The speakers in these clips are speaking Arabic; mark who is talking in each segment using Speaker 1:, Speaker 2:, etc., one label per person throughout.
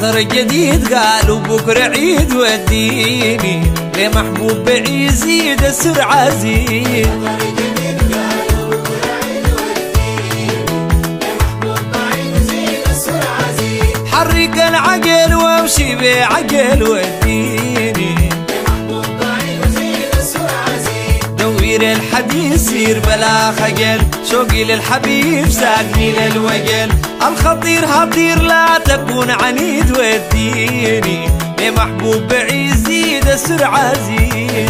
Speaker 1: القطر الجديد قالوا بكرة عيد وديني لمحبوب بعيد زيد السرعة زيد. حرك العقل وامشي بعقل وديني دوير الحديث سير بلا خجل شوقي للحبيب ساقني للوجل. الخطير هطير لا تكون عنيد وديني لمحبوب بعيد زيد السرعة زيد.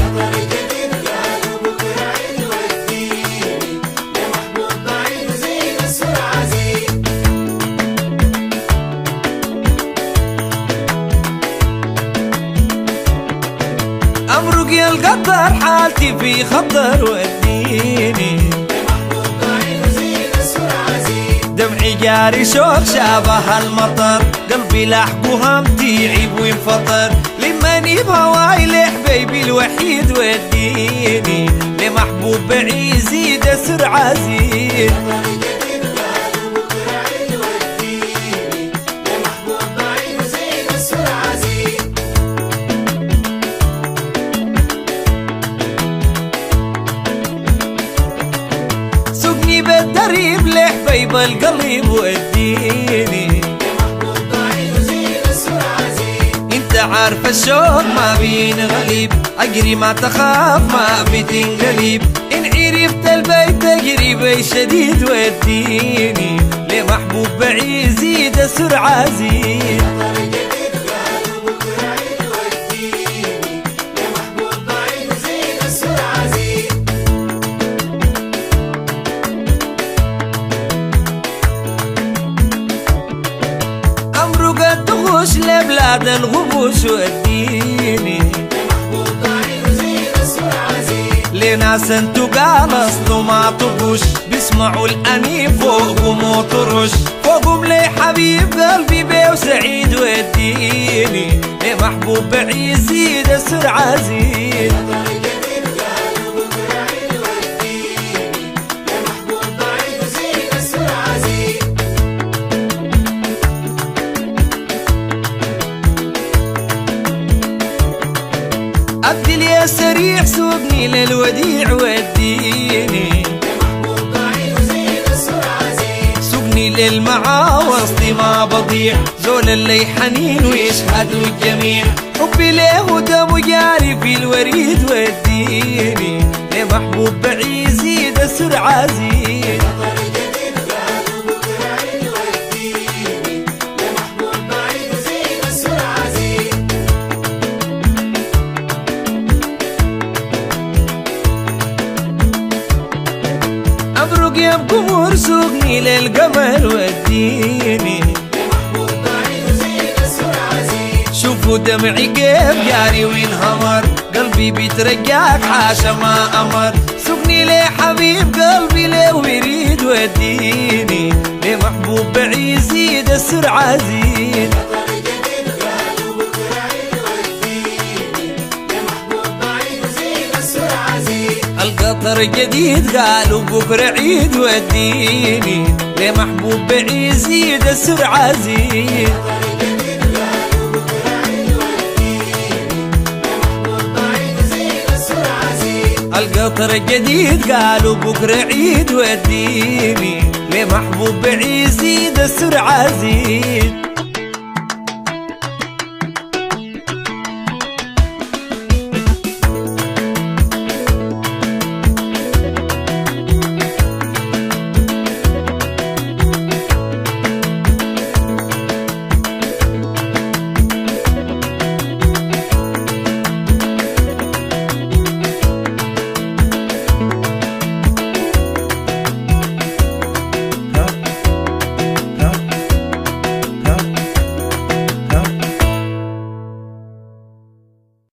Speaker 1: أمرق يا القطر حالتي في خطر وديني دمعي جاري شوق شابه المطر قلبي لاحق وهمتي يعيب وينفطر لماني بهواي لحبيبي الوحيد وديني لمحبوب بعيد زيد السرعة زيد. بالدريب لحبيب القلب وديني انت عارف الشوق ما بين غليب اجري ما تخاف ما بتنقلب ان عرفت البيت تجري بي شديد وديني لمحبوب بعيد زيد السرعة زيد. تغوش لبلاد الغبوش وديني لناس انتو قال اصله ما طبوش بيسمعوا الانيب فوقهم وطرش فوقهم لي حبيب قلبي بيه وسعيد وديني لمحبوب بعيد زيد السرعة زيد. أبدل يا سريع سوقني للوديع وديني سوقني للمعاوص ما بضيع زول اللي حنين ويشهدوا الجميع حبي له دم جاري في الوريد وديني لمحبوب بعيد زيد السرعة زيد. أبرق يا بقمر سوقني للقمر وديني شوفوا دمعي كيف جاري وينهمر قلبي بيترجاك حاشا ما أمر سوقني لي حبيب قلبي ليه ويريد وديني لمحبوب بعيد زيد السرعة زيد. القطر الجديد قالوا بكرة عيد وديني لمحبوب بعيد زيد السرعة زيد. القطر الجديد قالوا بكرة عيد وديني لمحبوب بعيد زيد السرعة زيد.